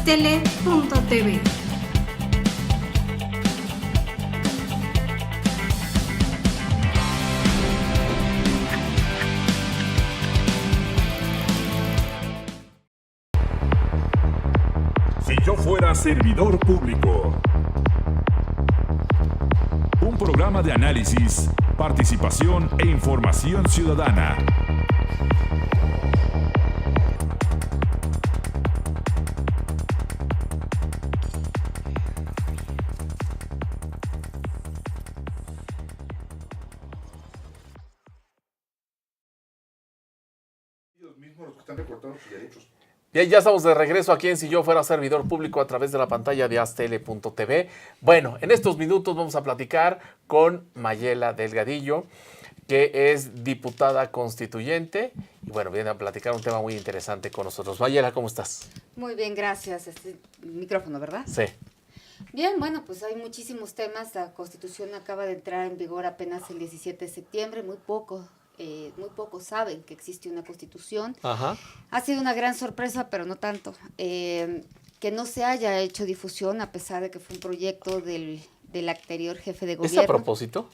diastele.tv. Si yo fuera servidor público. Un programa de análisis, participación e información ciudadana. Ellos mismos los que están recortando sus derechos. Bien, ya estamos de regreso aquí en Si Yo Fuera Servidor Público a través de la pantalla de diastele.tv. Bueno, en estos minutos vamos a platicar con Mayela Delgadillo, que es diputada constituyente. Y bueno, viene a platicar un tema muy interesante con nosotros. Mayela, ¿cómo estás? Muy bien, gracias. Este micrófono, ¿verdad? Sí. Bien, bueno, pues hay muchísimos temas. La Constitución acaba de entrar en vigor apenas el 17 de septiembre. Muy pocos saben que existe una Constitución. Ajá. Ha sido una gran sorpresa, pero no tanto. Que no se haya hecho difusión, a pesar de que fue un proyecto del anterior jefe de ¿Es gobierno. a propósito?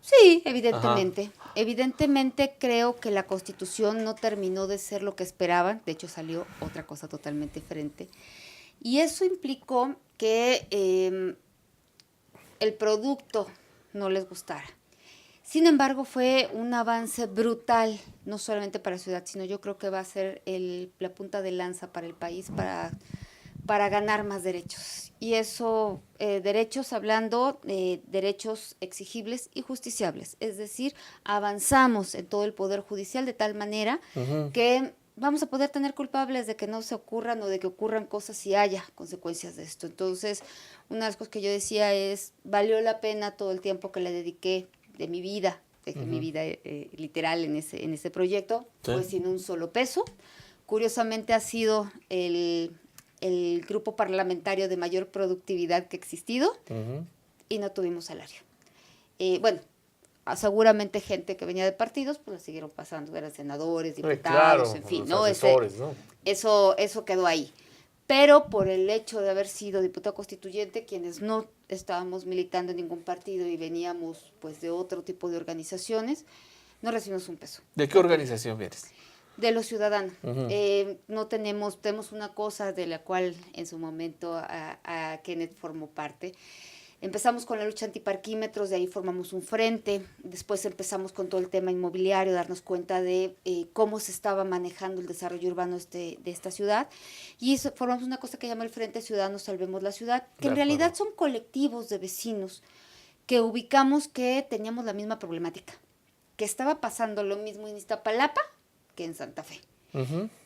Sí, evidentemente. Ajá. Evidentemente creo que la Constitución no terminó de ser lo que esperaban. De hecho, salió otra cosa totalmente diferente. Y eso implicó que el producto no les gustara. Sin embargo, fue un avance brutal, no solamente para la ciudad, sino yo creo que va a ser la punta de lanza para el país para ganar más derechos. Y eso, derechos hablando de derechos exigibles y justiciables. Es decir, avanzamos en todo el Poder Judicial de tal manera que vamos a poder tener culpables de que no se ocurran o de que ocurran cosas y haya consecuencias de esto. Entonces, una de las cosas que yo decía es, valió la pena todo el tiempo que le dediqué de mi vida, literal en ese proyecto, Sí. pues sin un solo peso. Curiosamente ha sido el grupo parlamentario de mayor productividad que ha existido y no tuvimos salario. Bueno, seguramente gente que venía de partidos, pues la siguieron pasando, eran senadores, diputados, claro, en fin, los ¿no? asesores, ¿no? Eso quedó ahí. Pero por el hecho de haber sido diputado constituyente, quienes no estábamos militando en ningún partido y veníamos pues de otro tipo de organizaciones, no recibimos un peso. ¿De qué organización vienes? De los ciudadanos. No tenemos una cosa de la cual en su momento a Kenneth formó parte. Empezamos con la lucha antiparquímetros, de ahí formamos un frente, después empezamos con todo el tema inmobiliario, darnos cuenta de cómo se estaba manejando el desarrollo urbano de esta ciudad, y formamos una cosa que llama el Frente Ciudadanos Salvemos la Ciudad, que en realidad son colectivos de vecinos que ubicamos que teníamos la misma problemática, que estaba pasando lo mismo en Iztapalapa que en Santa Fe,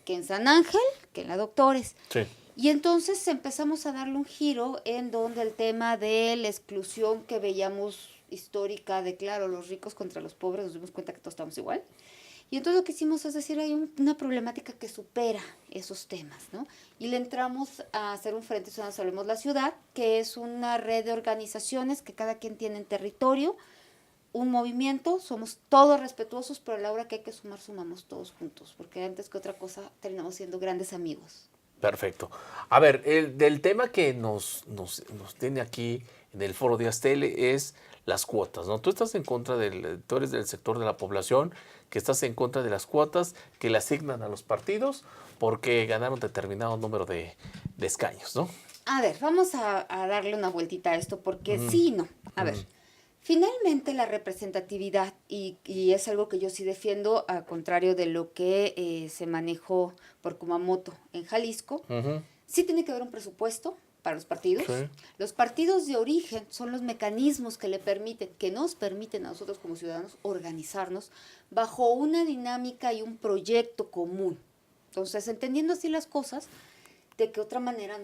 que en San Ángel, que en la Doctores. Sí. Y entonces empezamos a darle un giro en donde el tema de la exclusión que veíamos histórica de, claro, los ricos contra los pobres, nos dimos cuenta que todos estamos igual. Y entonces lo que hicimos es decir, hay una problemática que supera esos temas, ¿no? Y le entramos a hacer un Frente Ciudadanos Salvemos la Ciudad, que es una red de organizaciones que cada quien tiene en territorio, un movimiento, somos todos respetuosos, pero a la hora que hay que sumar, sumamos todos juntos, porque antes que otra cosa terminamos siendo grandes amigos. Perfecto. A ver, del tema que nos tiene aquí en el foro de Diastele es las cuotas, ¿no? Tú estás en contra tú eres del sector de la población que estás en contra de las cuotas que le asignan a los partidos porque ganaron determinado número de escaños, ¿no? A ver, vamos a darle una vueltita a esto, porque sí y no. A ver, finalmente la representatividad, y es algo que yo sí defiendo, al contrario de lo que se manejó por Kumamoto en Jalisco, sí tiene que haber un presupuesto para los partidos. Sí. Los partidos de origen son los mecanismos que nos permiten a nosotros como ciudadanos organizarnos bajo una dinámica y un proyecto común. Entonces, entendiendo así las cosas, de qué otra manera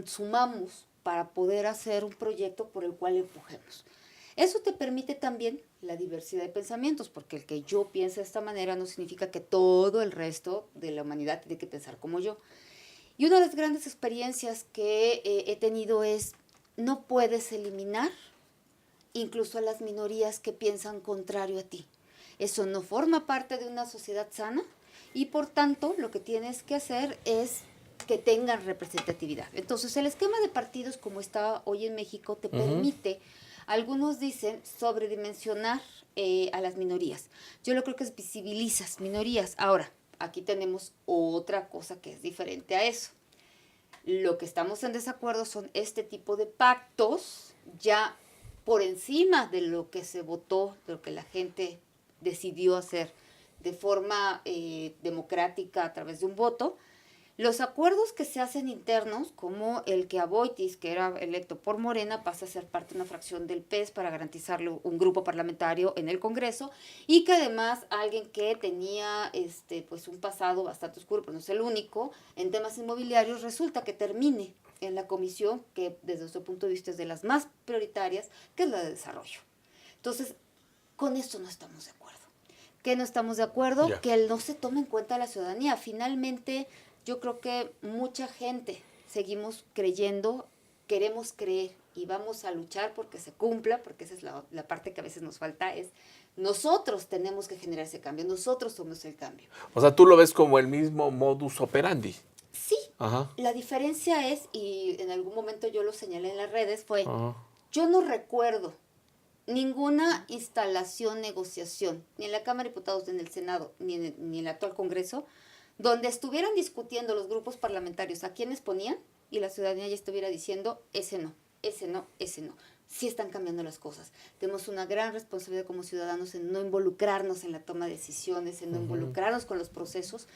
sumamos para poder hacer un proyecto por el cual empujemos. Eso te permite también la diversidad de pensamientos, porque el que yo piense de esta manera no significa que todo el resto de la humanidad tiene que pensar como yo. Y una de las grandes experiencias que he tenido es, no puedes eliminar incluso a las minorías que piensan contrario a ti. Eso no forma parte de una sociedad sana y por tanto lo que tienes que hacer es que tengan representatividad. Entonces, el esquema de partidos como está hoy en México te permite, algunos dicen, sobredimensionar a las minorías. Yo lo creo que es visibilizas minorías. Ahora, aquí tenemos otra cosa que es diferente a eso. Lo que estamos en desacuerdo son este tipo de pactos ya por encima de lo que se votó, de lo que la gente decidió hacer de forma democrática a través de un voto. Los acuerdos que se hacen internos, como el que Aboitiz, que era electo por Morena, pasa a ser parte de una fracción del PES para garantizarle un grupo parlamentario en el Congreso, y que además alguien que tenía pues un pasado bastante oscuro, pero no es el único, en temas inmobiliarios, resulta que termine en la comisión que desde nuestro punto de vista es de las más prioritarias, que es la de desarrollo. Entonces, con esto no estamos de acuerdo. ¿Qué no estamos de acuerdo? Ya. Que no se tome en cuenta a la ciudadanía. Finalmente, yo creo que mucha gente seguimos creyendo, queremos creer y vamos a luchar porque se cumpla, porque esa es la parte que a veces nos falta, es nosotros tenemos que generar ese cambio, nosotros somos el cambio. O sea, tú lo ves como el mismo modus operandi. Sí, Ajá. la diferencia es, y en algún momento yo lo señalé en las redes, fue, Ajá. yo no recuerdo ninguna instalación, negociación, ni en la Cámara de Diputados, ni en el Senado, ni en el actual Congreso, donde estuvieran discutiendo los grupos parlamentarios a quienes ponían y la ciudadanía ya estuviera diciendo, ese no, ese no, ese no. Sí están cambiando las cosas. Tenemos una gran responsabilidad como ciudadanos en no involucrarnos en la toma de decisiones, en no involucrarnos con los procesos.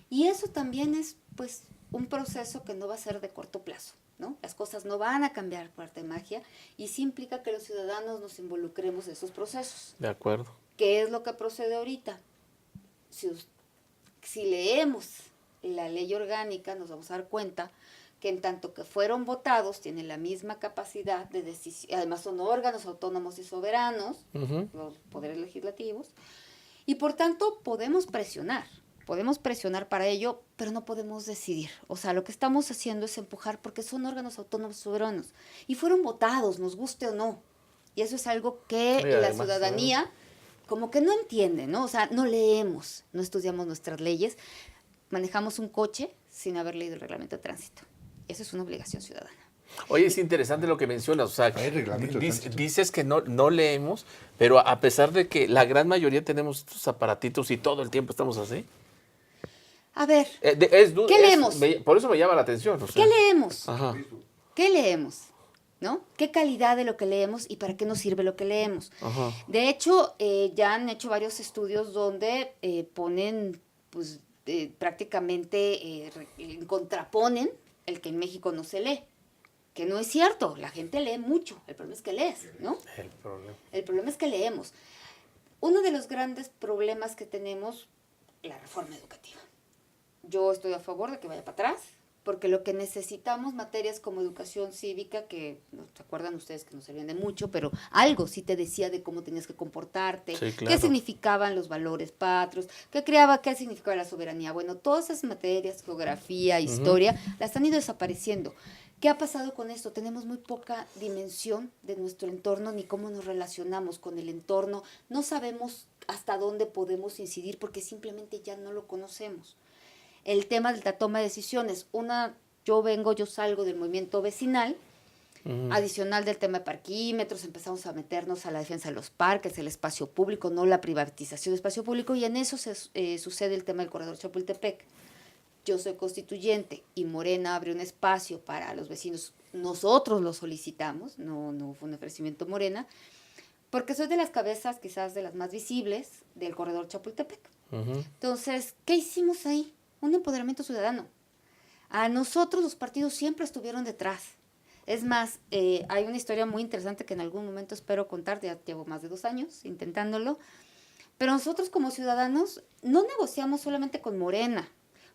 Y eso también es, pues, un proceso que no va a ser de corto plazo, ¿no? Las cosas no van a cambiar por arte de magia y sí implica que los ciudadanos nos involucremos en esos procesos. De acuerdo. ¿Qué es lo que procede ahorita? Si leemos la ley orgánica, nos vamos a dar cuenta que en tanto que fueron votados, tienen la misma capacidad de decisión, además son órganos autónomos y soberanos, los poderes legislativos, y por tanto podemos presionar para ello, pero no podemos decidir. O sea, lo que estamos haciendo es empujar porque son órganos autónomos y soberanos, y fueron votados, nos guste o no, y eso es algo que Y la además, ciudadanía como que no entiende, ¿no? O sea, no leemos, no estudiamos nuestras leyes, manejamos un coche sin haber leído el reglamento de tránsito. Eso es una obligación ciudadana. Oye, es interesante lo que mencionas. O sea, Hay reglamento de tránsito. dices que no leemos, pero a pesar de que la gran mayoría tenemos estos aparatitos y todo el tiempo estamos así. A ver, ¿Qué leemos? Por eso me llama la atención. O sea. ¿qué leemos? Ajá. ¿Qué leemos? ¿No? ¿Qué calidad de lo que leemos y para qué nos sirve lo que leemos? Ajá. De hecho, ya han hecho varios estudios donde ponen, pues, prácticamente contraponen el que en México no se lee. Que no es cierto, la gente lee mucho, el problema es que lees, ¿no? El problema es que leemos. Uno de los grandes problemas que tenemos, la reforma educativa. Yo estoy a favor de que vaya para atrás, porque lo que necesitamos, materias como educación cívica, que no se acuerdan ustedes que no servían de mucho, pero algo sí te decía de cómo tenías que comportarte, Sí, claro. qué significaban los valores patrios, qué significaba la soberanía. Bueno, todas esas materias, geografía, historia, las han ido desapareciendo. ¿Qué ha pasado con esto? Tenemos muy poca dimensión de nuestro entorno ni cómo nos relacionamos con el entorno. No sabemos hasta dónde podemos incidir porque simplemente ya no lo conocemos. El tema de la toma de decisiones. Yo salgo del movimiento vecinal, adicional del tema de parquímetros, empezamos a meternos a la defensa de los parques, el espacio público, no la privatización del espacio público, y en eso sucede el tema del corredor Chapultepec. Yo soy constituyente y Morena abre un espacio para los vecinos, nosotros lo solicitamos, no fue un ofrecimiento Morena, porque soy de las cabezas quizás de las más visibles del corredor Chapultepec. Entonces, ¿qué hicimos ahí? Un empoderamiento ciudadano. A nosotros los partidos siempre estuvieron detrás. Es más, hay una historia muy interesante que en algún momento espero contar, ya llevo más de 2 años intentándolo, pero nosotros como ciudadanos no negociamos solamente con Morena.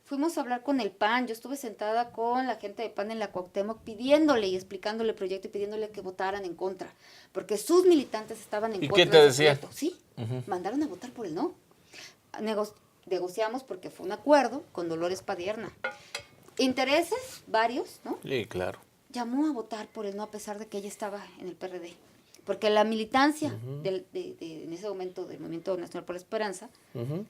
Fuimos a hablar con el PAN, yo estuve sentada con la gente de PAN en la Cuauhtémoc pidiéndole y explicándole el proyecto y pidiéndole que votaran en contra, porque sus militantes estaban en ¿Y contra qué te de decían? ese proyecto. Sí, mandaron a votar por el no. Negociamos porque fue un acuerdo con Dolores Padierna. Intereses varios, ¿no? Sí, claro. Llamó a votar por el no a pesar de que ella estaba en el PRD. porque la militancia en ese momento del Movimiento Nacional por la Esperanza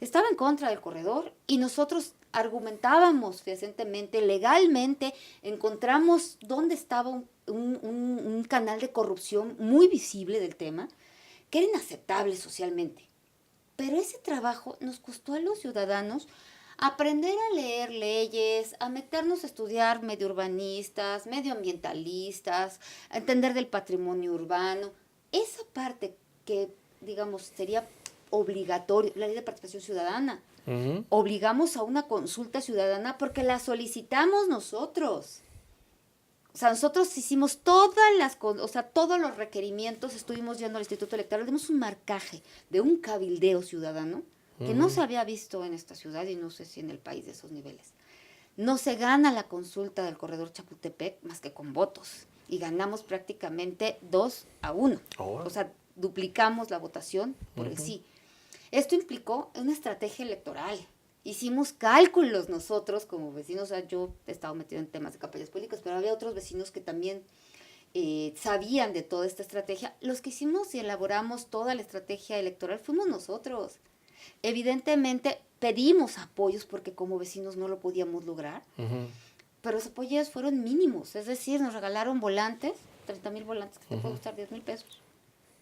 estaba en contra del corredor y nosotros argumentábamos fehacientemente, legalmente, encontramos dónde estaba un canal de corrupción muy visible del tema, que era inaceptable socialmente. Pero ese trabajo nos costó a los ciudadanos aprender a leer leyes, a meternos a estudiar medio urbanistas, medioambientalistas, a entender del patrimonio urbano. Esa parte que, digamos, sería obligatorio, la ley de participación ciudadana. Obligamos a una consulta ciudadana porque la solicitamos nosotros. O sea, nosotros hicimos todos los requerimientos, estuvimos yendo al Instituto Electoral, dimos un marcaje de un cabildeo ciudadano que no se había visto en esta ciudad y no sé si en el país de esos niveles. No se gana la consulta del corredor Chapultepec más que con votos y ganamos prácticamente 2-1. O sea, duplicamos la votación por el sí. Esto implicó una estrategia electoral. Hicimos cálculos nosotros como vecinos, o sea, yo he estado metido en temas de campañas políticas, pero había otros vecinos que también sabían de toda esta estrategia. Los que hicimos y elaboramos toda la estrategia electoral fuimos nosotros. Evidentemente pedimos apoyos porque como vecinos no lo podíamos lograr, pero los apoyos fueron mínimos, es decir, nos regalaron volantes, 30,000 volantes, que te puede costar 10,000 pesos,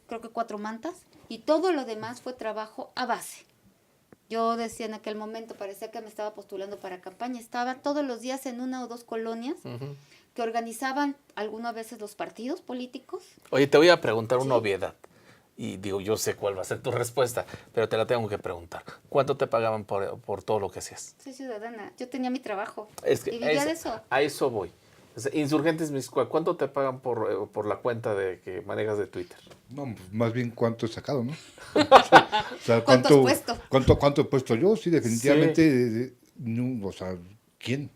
creo que 4 mantas, y todo lo demás fue trabajo a base. Yo decía en aquel momento, parecía que me estaba postulando para campaña, estaba todos los días en 1 o 2 colonias que organizaban algunas veces los partidos políticos. Oye, te voy a preguntar una obviedad. Y digo, yo sé cuál va a ser tu respuesta, pero te la tengo que preguntar. ¿Cuánto te pagaban por todo lo que hacías? Soy ciudadana, yo tenía mi trabajo Es que y vivía de eso. A eso voy. O sea, Insurgentes Mixcoac, ¿cuánto te pagan por la cuenta que manejas de Twitter? No, pues, más bien cuánto he sacado, ¿no? O sea, ¿Cuánto has puesto? ¿Cuánto he puesto yo? Sí, definitivamente. O sea, ¿quién?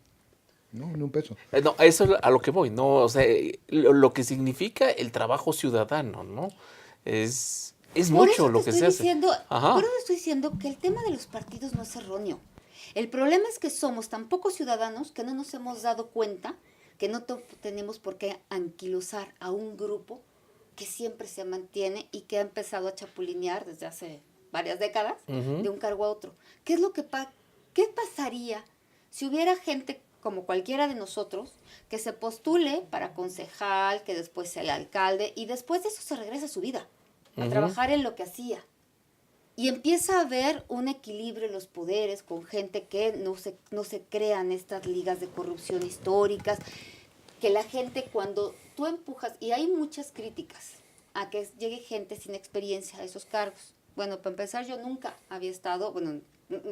No, ni un peso. No, eso es a lo que voy, ¿no? O sea, lo que significa el trabajo ciudadano, ¿no? Es mucho lo que se hace. Por eso estoy diciendo que el tema de los partidos no es erróneo. El problema es que somos tan pocos ciudadanos que no nos hemos dado cuenta que no tenemos por qué anquilosar a un grupo que siempre se mantiene y que ha empezado a chapulinear desde hace varias décadas de un cargo a otro. ¿Qué pasaría si hubiera gente como cualquiera de nosotros que se postule para concejal, que después sea alcalde y después de eso se regresa a su vida, a trabajar en lo que hacía? Y empieza a haber un equilibrio en los poderes con gente que no se crean estas ligas de corrupción históricas, que la gente cuando tú empujas, y hay muchas críticas a que llegue gente sin experiencia a esos cargos. Bueno, para empezar, yo nunca había estado, bueno,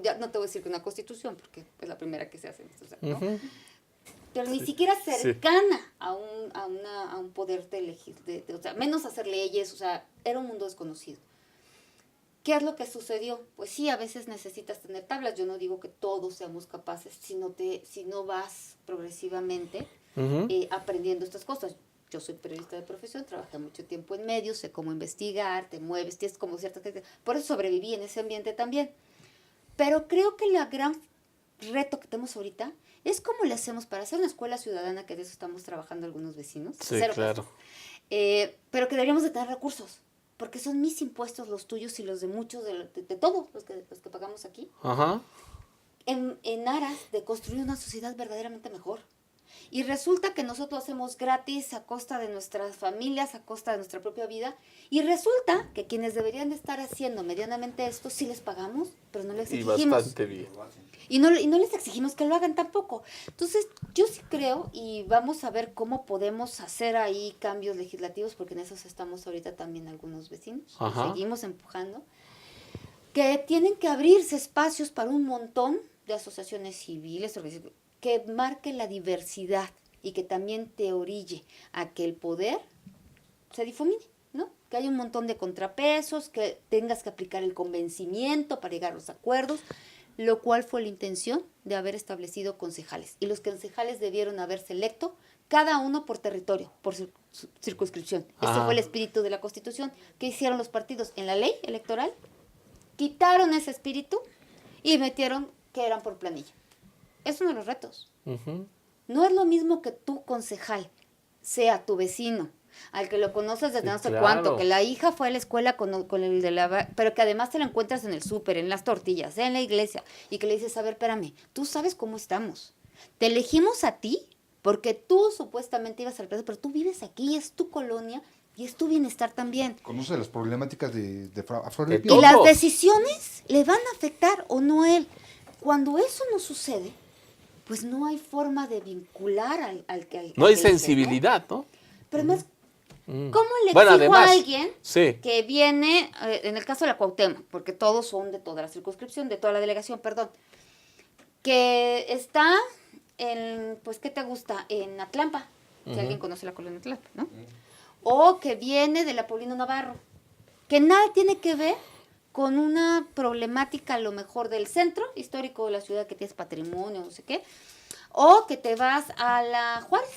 ya no te voy a decir que una constitución, porque es la primera que se hace en esto, ¿no? Pero ni siquiera cercana a un poder de elegir, o sea, menos hacer leyes, o sea, era un mundo desconocido. ¿Qué es lo que sucedió? Pues sí, a veces necesitas tener tablas. Yo no digo que todos seamos capaces, si no vas progresivamente aprendiendo estas cosas. Yo soy periodista de profesión, trabajé mucho tiempo en medios, sé cómo investigar, te mueves, tienes como ciertas... Por eso sobreviví en ese ambiente también. Pero creo que el gran reto que tenemos ahorita es cómo le hacemos para hacer una escuela ciudadana, que de eso estamos trabajando algunos vecinos. Sí, claro. Pero que deberíamos de tener recursos. Porque son mis impuestos, los tuyos y los de muchos, de todos los que pagamos aquí, en aras de construir una sociedad verdaderamente mejor. Y resulta que nosotros hacemos gratis a costa de nuestras familias, a costa de nuestra propia vida, y resulta que quienes deberían de estar haciendo medianamente esto, sí les pagamos, pero no les exigimos. Y bastante bien. Y no les exigimos que lo hagan tampoco. Entonces, yo sí creo, y vamos a ver cómo podemos hacer ahí cambios legislativos, porque en eso estamos ahorita también algunos vecinos, seguimos empujando, que tienen que abrirse espacios para un montón de asociaciones civiles, que marque la diversidad y que también te orille a que el poder se difumine, ¿no? Que haya un montón de contrapesos, que tengas que aplicar el convencimiento para llegar a los acuerdos, lo cual fue la intención de haber establecido concejales. Y los concejales debieron haberse electo cada uno por territorio, por circunscripción. Ese fue el espíritu de la Constitución. ¿Qué hicieron los partidos? En la ley electoral quitaron ese espíritu y metieron que eran por planilla. Es uno de los retos. No es lo mismo que tu concejal sea tu vecino, al que lo conoces desde Sí, no sé claro. cuánto, que la hija fue a la escuela con el de la... Pero que además te lo encuentras en el súper, en las tortillas, en la iglesia, y que le dices, a ver, espérame, tú sabes cómo estamos. Te elegimos a ti porque tú supuestamente ibas al preso, pero tú vives aquí, es tu colonia y es tu bienestar también. Conoce las problemáticas de a flor De de piel. Y las todos. decisiones le van a afectar o no él. Cuando eso no sucede, pues no hay forma de vincular al que... No hay al que elige, sensibilidad, ¿no? Pero además, Mm. ¿cómo le Bueno, exijo además, a alguien sí. que viene, en el caso de la Cuauhtémoc, porque todos son de toda la circunscripción, de toda la delegación, perdón, que está en, pues, ¿qué te gusta? En Atlampa, si alguien conoce la colonia Atlampa, ¿no? O que viene de la Paulino Navarro, que nada tiene que ver con una problemática a lo mejor del centro histórico de la ciudad, que tienes patrimonio, no sé qué, o que te vas a la Juárez,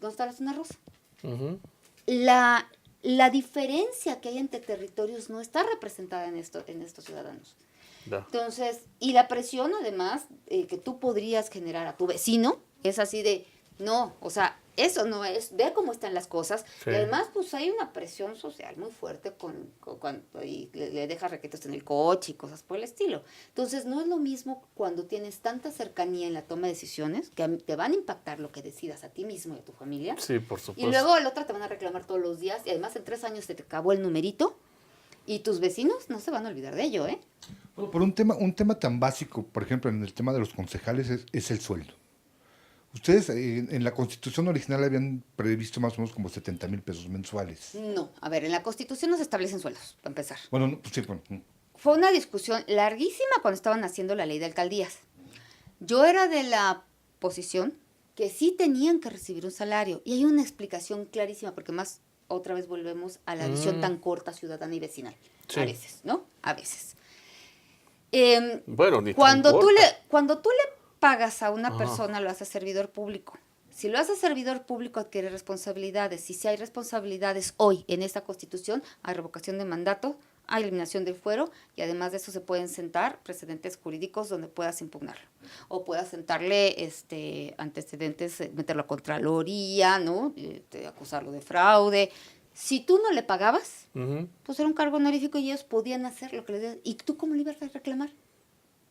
donde está la zona rosa. Ujú. La diferencia que hay entre territorios no está representada en estos ciudadanos. Ya. Entonces, y la presión además que tú podrías generar a tu vecino es así de, no, o sea, eso no es, ve cómo están las cosas. Sí. Y además, pues hay una presión social muy fuerte y le dejas requetos en el coche y cosas por el estilo. Entonces, no es lo mismo cuando tienes tanta cercanía en la toma de decisiones que te van a impactar lo que decidas a ti mismo y a tu familia. Sí, por supuesto. Y luego el otro te van a reclamar todos los días y además en 3 años se te acabó el numerito y tus vecinos no se van a olvidar de ello, ¿eh? Bueno, por un tema tan básico, por ejemplo, en el tema de los concejales, es el sueldo. Ustedes en la Constitución original habían previsto más o menos como 70,000 pesos mensuales. No, a ver, en la Constitución no se establecen sueldos, para empezar. Bueno, no, pues sí, bueno. Fue una discusión larguísima cuando estaban haciendo la ley de alcaldías. Yo era de la posición que sí tenían que recibir un salario y hay una explicación clarísima porque más otra vez volvemos a la visión tan corta ciudadana y vecinal. Sí. A veces, ¿no? A veces. Bueno, ni tan Cuando tú corta. le pagas a una Ajá. persona, lo haces servidor público. Si lo haces servidor público, adquiere responsabilidades. Y si hay responsabilidades hoy en esta Constitución, hay revocación de mandato, hay eliminación del fuero, y además de eso se pueden sentar precedentes jurídicos donde puedas impugnarlo. O puedas sentarle antecedentes, meterlo a Contraloría, ¿no? Acusarlo de fraude. Si tú no le pagabas, Ujú. pues era un cargo honorífico y ellos podían hacer lo que les dieran. ¿Y tú cómo le ibas a reclamar?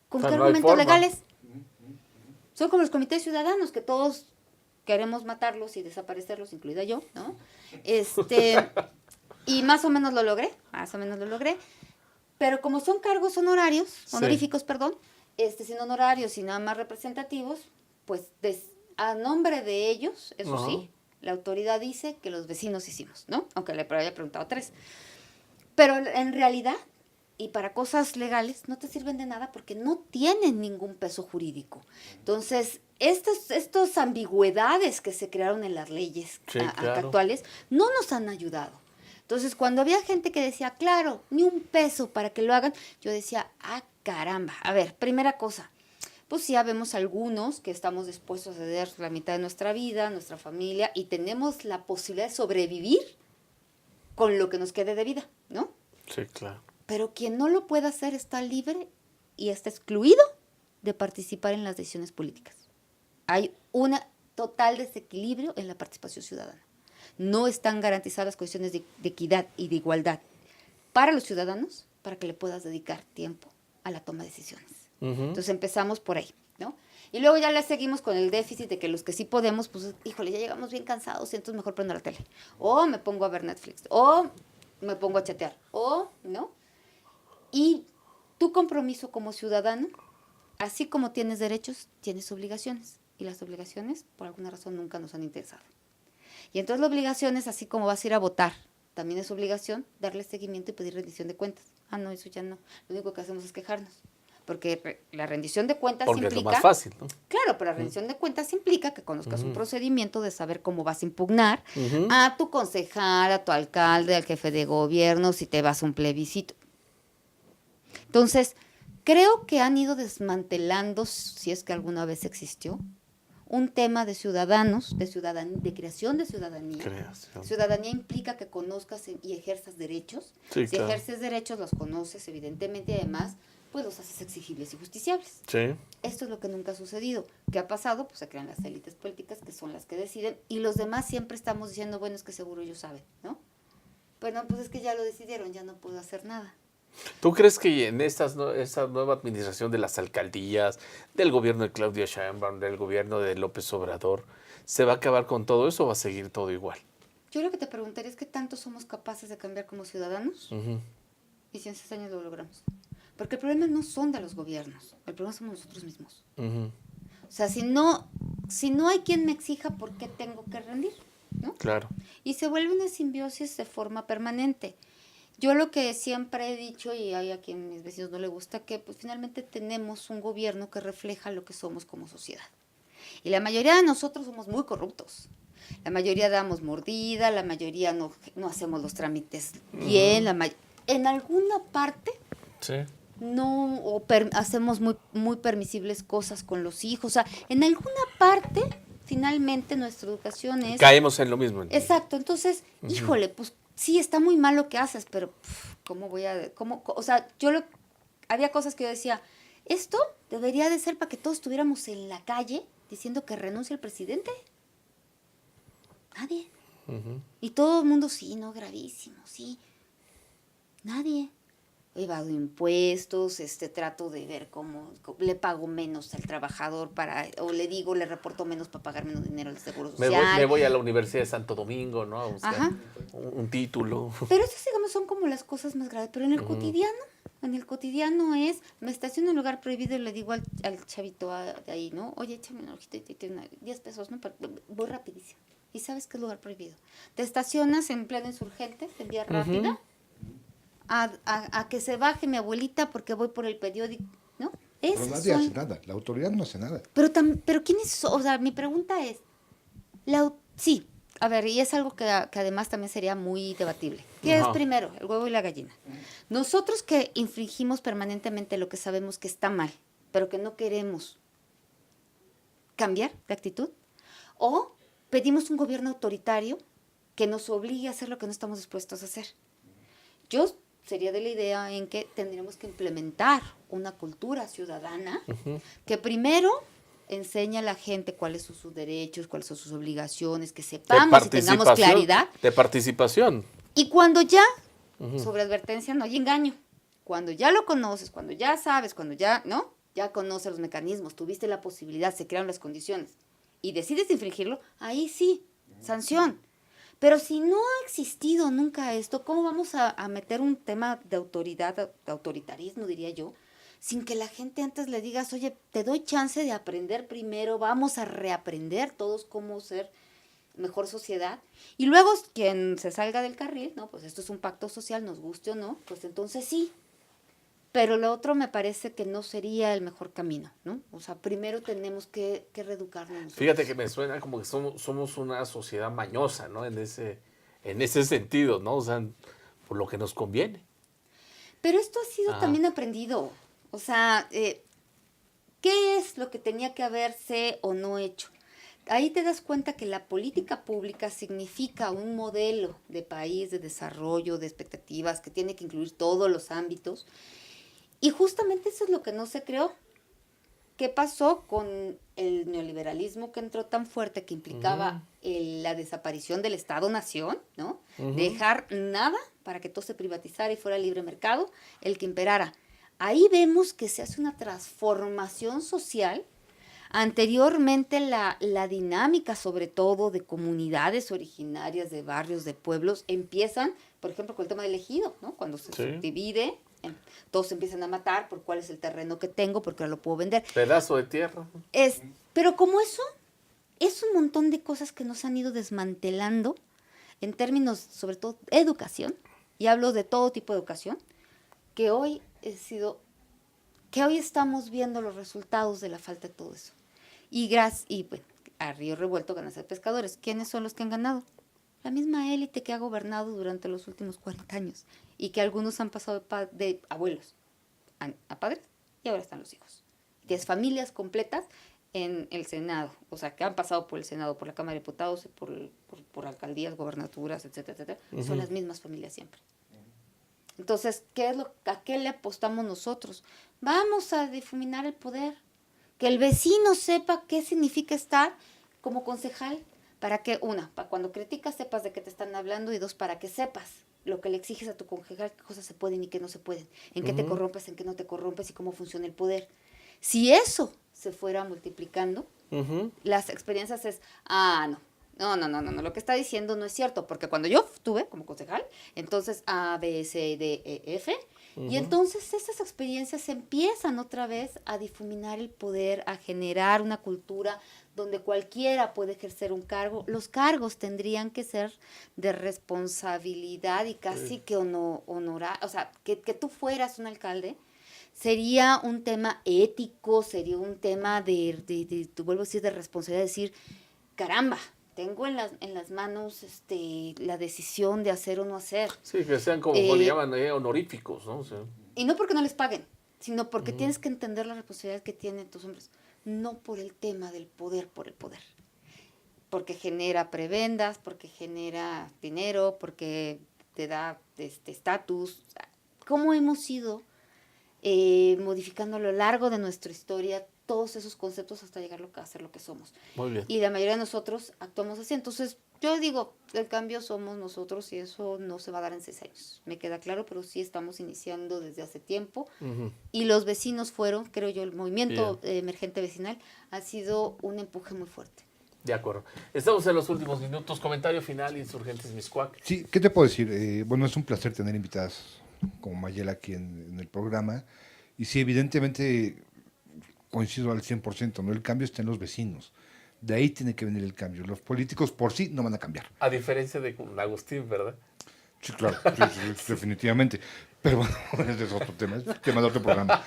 ¿Con O sea, qué no hay argumentos forma. legales? Son como los comités ciudadanos, que todos queremos matarlos y desaparecerlos, incluida yo, ¿no? Y más o menos lo logré, pero como son cargos honorarios, Sí. honoríficos, perdón, sin honorarios y nada más representativos, pues a nombre de ellos, eso Ajá. sí, la autoridad dice que los vecinos hicimos, ¿no? Aunque le haya preguntado 3. Pero en realidad, y para cosas legales, no te sirven de nada porque no tienen ningún peso jurídico. Entonces, estas ambigüedades que se crearon en las leyes Sí, claro. actuales no nos han ayudado. Entonces, cuando había gente que decía, claro, ni un peso para que lo hagan, yo decía, caramba. A ver, primera cosa, pues ya vemos algunos que estamos dispuestos a ceder la mitad de nuestra vida, nuestra familia, y tenemos la posibilidad de sobrevivir con lo que nos quede de vida, ¿no? Sí, claro. Pero quien no lo pueda hacer está libre y está excluido de participar en las decisiones políticas. Hay un total desequilibrio en la participación ciudadana. No están garantizadas las condiciones de equidad y de igualdad para los ciudadanos para que le puedas dedicar tiempo a la toma de decisiones. Ujú. Entonces empezamos por ahí, ¿no? Y luego ya le seguimos con el déficit de que los que sí podemos, pues, híjole, ya llegamos bien cansados y entonces mejor prendo la tele. O me pongo a ver Netflix. O me pongo a chatear. O, ¿no? Y tu compromiso como ciudadano, así como tienes derechos, tienes obligaciones. Y las obligaciones, por alguna razón, nunca nos han interesado. Y entonces la obligación es así como vas a ir a votar. También es obligación darle seguimiento y pedir rendición de cuentas. No, eso ya no. Lo único que hacemos es quejarnos. Porque la rendición de cuentas Porque implica... es lo más fácil, ¿no? Claro, pero la rendición de cuentas implica que conozcas un procedimiento de saber cómo vas a impugnar a tu concejal, a tu alcalde, al jefe de gobierno, si te vas a un plebiscito. Entonces, creo que han ido desmantelando, si es que alguna vez existió, un tema de ciudadanos, de creación de ciudadanía. Creación. Ciudadanía implica que conozcas y ejerzas derechos. Sí, Si claro. ejerces derechos, los conoces, evidentemente, y además pues los haces exigibles y justiciables. Sí. Esto es lo que nunca ha sucedido. ¿Qué ha pasado? Pues se crean las élites políticas que son las que deciden y los demás siempre estamos diciendo, bueno, es que seguro ellos saben, ¿no? Bueno, pues es que ya lo decidieron, ya no puedo hacer nada. ¿Tú crees que en esta nueva administración de las alcaldías, del gobierno de Claudia Sheinbaum, del gobierno de López Obrador, se va a acabar con todo eso o va a seguir todo igual? Yo lo que te preguntaría es qué tanto somos capaces de cambiar como ciudadanos y si en 6 años lo logramos. Porque el problema no son de los gobiernos, el problema somos nosotros mismos. O sea, si no hay quien me exija, ¿por qué tengo que rendir? ¿No? Claro. Y se vuelve una simbiosis de forma permanente. Yo lo que siempre he dicho, y hay a quien mis vecinos no le gusta, que pues finalmente tenemos un gobierno que refleja lo que somos como sociedad. Y la mayoría de nosotros somos muy corruptos. La mayoría damos mordida, la mayoría no hacemos los trámites bien, en alguna parte Sí. no hacemos muy permisibles cosas con los hijos. O sea, en alguna parte, finalmente, nuestra educación es... Caemos en lo mismo. Entonces. Exacto, entonces, híjole, pues sí, está muy mal lo que haces, pero ¿cómo voy a...? O sea, había cosas que yo decía, esto debería de ser para que todos estuviéramos en la calle diciendo que renuncia el presidente. Nadie. Y todo el mundo, sí, no, gravísimo, sí. Nadie. Evado impuestos, trato de ver cómo le pago menos al trabajador o le reporto menos para pagar menos dinero al Seguro Social. Me voy a la Universidad de Santo Domingo, ¿no? A buscar Ajá. un título. Pero esas, digamos, son como las cosas más graves. Pero en el cotidiano es, me estaciono en un lugar prohibido y le digo al chavito de ahí, ¿no? Oye, échame una hojita y 10 pesos, ¿no? Voy rapidísimo. ¿Y sabes qué es lugar prohibido? Te estacionas en pleno Insurgentes, en vía rápida, a que se baje mi abuelita porque voy por el periódico, ¿no? Pero nadie hace nada, la autoridad no hace nada. Pero ¿quién es? O sea, mi pregunta es, sí, a ver, y es algo que además también sería muy debatible. ¿Qué es primero, el huevo y la gallina? Nosotros que infringimos permanentemente lo que sabemos que está mal, pero que no queremos cambiar de actitud, o pedimos un gobierno autoritario que nos obligue a hacer lo que no estamos dispuestos a hacer. Yo sería de la idea en que tendríamos que implementar una cultura ciudadana que primero enseña a la gente cuáles son sus derechos, cuáles son sus obligaciones, que sepamos y tengamos claridad. De participación. Y cuando ya, sobre advertencia no hay engaño, cuando ya lo conoces, cuando ya sabes, cuando ya, ¿no? Ya conoces los mecanismos, tuviste la posibilidad, se crearon las condiciones y decides infringirlo, ahí sí, sanción. Pero si no ha existido nunca esto, ¿cómo vamos a meter un tema de autoridad, de autoritarismo, diría yo, sin que la gente antes le digas, oye, te doy chance de aprender primero, vamos a reaprender todos cómo ser mejor sociedad? Y luego quien se salga del carril, no, pues esto es un pacto social, nos guste o no, pues entonces sí. Pero lo otro me parece que no sería el mejor camino, ¿no? O sea, primero tenemos que reeducarnos nosotros. Fíjate que me suena como que somos una sociedad mañosa, ¿no? En ese sentido, ¿no? O sea, por lo que nos conviene. Pero esto ha sido también aprendido. O sea, ¿qué es lo que tenía que haberse o no hecho? Ahí te das cuenta que la política pública significa un modelo de país, de desarrollo, de expectativas, que tiene que incluir todos los ámbitos. Y justamente eso es lo que no se creó. ¿Qué pasó con el neoliberalismo que entró tan fuerte que implicaba la desaparición del Estado-Nación, ¿no? Dejar nada para que todo se privatizara y fuera libre mercado, el que imperara. Ahí vemos que se hace una transformación social. Anteriormente la dinámica, sobre todo de comunidades originarias, de barrios, de pueblos, empiezan, por ejemplo, con el tema del ejido, ¿no? Cuando se subdivide, todos se empiezan a matar por cuál es el terreno que tengo, porque ahora lo puedo vender. Pedazo de tierra. Pero como eso, es un montón de cosas que nos han ido desmantelando en términos, sobre todo, de educación, y hablo de todo tipo de educación, que hoy estamos viendo los resultados de la falta de todo eso. Y bueno, a río revuelto ganan ser pescadores. ¿Quiénes son los que han ganado? La misma élite que ha gobernado durante los últimos 40 años y que algunos han pasado de abuelos a padres y ahora están los hijos. Tienes familias completas en el Senado, o sea, que han pasado por el Senado, por la Cámara de Diputados, por alcaldías, gobernaturas, etcétera, etcétera. Son las mismas familias siempre. Entonces, ¿a qué le apostamos nosotros? Vamos a difuminar el poder. Que el vecino sepa qué significa estar como concejal. Para que, para cuando criticas sepas de qué te están hablando, y dos, para que sepas lo que le exiges a tu concejal, qué cosas se pueden y qué no se pueden, en qué te corrompes, en qué no te corrompes y cómo funciona el poder. Si eso se fuera multiplicando, las experiencias es, no, lo que está diciendo no es cierto, porque cuando yo estuve como concejal, entonces A, B, C, D, E, F, y entonces esas experiencias empiezan otra vez a difuminar el poder, a generar una cultura donde cualquiera puede ejercer un cargo. Los cargos tendrían que ser de responsabilidad y casi que honorar, o sea, que tú fueras un alcalde, sería un tema ético, sería un tema te vuelvo a decir, de responsabilidad, de decir, caramba, tengo en las manos la decisión de hacer o no hacer. Sí, que sean como le llaman honoríficos, ¿no? O sea, y no porque no les paguen, sino porque tienes que entender la responsabilidad que tienen tus hombres. No por el tema del poder, por el poder. Porque genera prebendas, porque genera dinero, porque te da estatus. ¿Cómo hemos ido modificando a lo largo de nuestra historia todos esos conceptos hasta llegar a ser lo que somos? muy bien. Y la mayoría de nosotros actuamos así. Entonces, yo digo, el cambio somos nosotros y eso no se va a dar en 6 años. Me queda claro, pero sí estamos iniciando desde hace tiempo. Y los vecinos fueron, creo yo, el movimiento emergente vecinal ha sido un empuje muy fuerte. De acuerdo. Estamos en los últimos minutos. Comentario final, Insurgentes Mixcoac. Sí, ¿qué te puedo decir? Bueno, es un placer tener invitadas como Mayela aquí en el programa. Y sí, evidentemente coincido al 100%, ¿no? El cambio está en los vecinos. De ahí tiene que venir el cambio. Los políticos por sí no van a cambiar. A diferencia de Agustín, ¿verdad? Sí, claro, sí, definitivamente. Pero bueno, ese es otro tema, es tema de otro programa.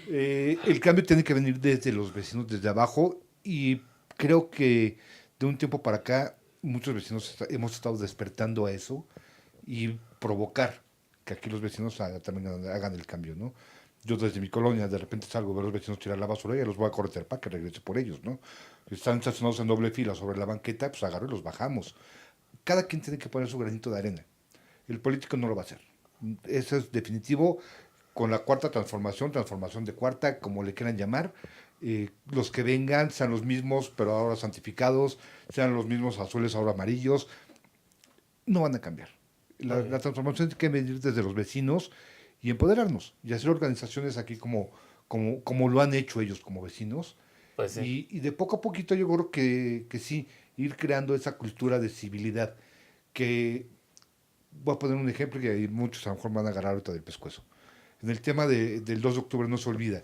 El cambio tiene que venir desde los vecinos, desde abajo, y creo que de un tiempo para acá muchos vecinos hemos estado despertando a eso y provocar que aquí los vecinos también hagan el cambio, ¿no? Yo desde mi colonia de repente salgo a ver a los vecinos tirar la basura y los voy a corretear para que regrese por ellos, ¿no? Si están estacionados en doble fila sobre la banqueta, pues agarro y los bajamos. Cada quien tiene que poner su granito de arena. El político no lo va a hacer. Eso es definitivo. Con la cuarta transformación de cuarta, como le quieran llamar, los que vengan sean los mismos, pero ahora santificados, sean los mismos azules, ahora amarillos, no van a cambiar. La transformación tiene que venir desde los vecinos y empoderarnos y hacer organizaciones aquí como lo han hecho ellos como vecinos. Pues sí. Y de poco a poquito yo creo que sí, ir creando esa cultura de civilidad que... Voy a poner un ejemplo que muchos a lo mejor van a agarrar ahorita del pescuezo. En el tema del 2 de octubre no se olvida.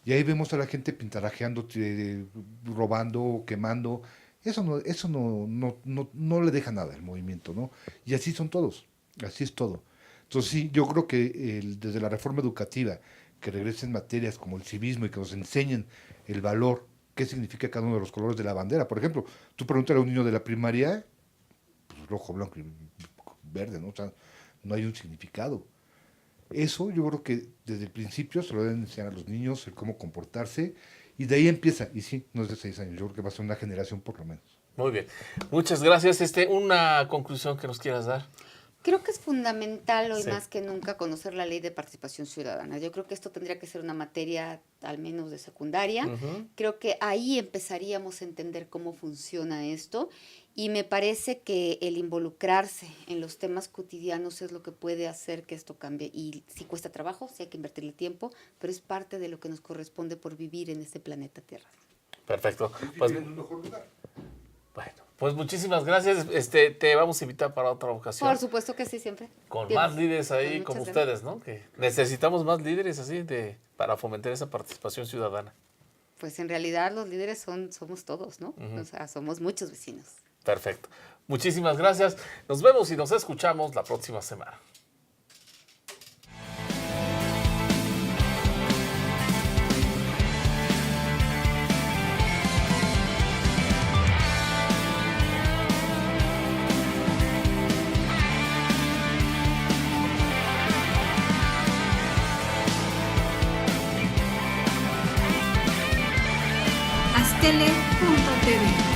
Y ahí vemos a la gente pintarajeando, robando, quemando. Eso no le deja nada al movimiento, ¿no? Y así son todos. Así es todo. Entonces sí, yo creo que desde la reforma educativa, que regresen materias como el civismo y que nos enseñen el valor, qué significa cada uno de los colores de la bandera. Por ejemplo, tú pregúntale a un niño de la primaria, pues rojo, blanco y verde, ¿no? O sea, no hay un significado. Eso yo creo que desde el principio se lo deben enseñar a los niños, el cómo comportarse, y de ahí empieza. Y sí, no es de 6 años, yo creo que va a ser una generación por lo menos. Muy bien. Muchas gracias. Una conclusión que nos quieras dar. Creo que es fundamental hoy más que nunca conocer la ley de participación ciudadana. Yo creo que esto tendría que ser una materia al menos de secundaria. Creo que ahí empezaríamos a entender cómo funciona esto y me parece que el involucrarse en los temas cotidianos es lo que puede hacer que esto cambie. Y sí cuesta trabajo, sí hay que invertirle tiempo, pero es parte de lo que nos corresponde por vivir en este planeta Tierra. Perfecto. Pues, bueno, pues muchísimas gracias. Te vamos a invitar para otra ocasión. Por supuesto que sí, siempre. Con Bien. más líderes ahí Muchas como gracias. ustedes, ¿no? Que necesitamos más líderes así para fomentar esa participación ciudadana. Pues en realidad los líderes somos todos, ¿no? O sea, somos muchos vecinos. Perfecto. Muchísimas gracias. Nos vemos y nos escuchamos la próxima semana. Astele.tv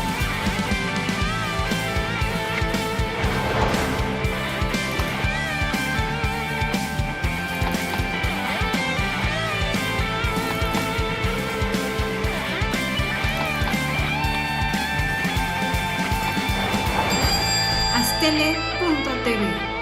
radiostele.tv.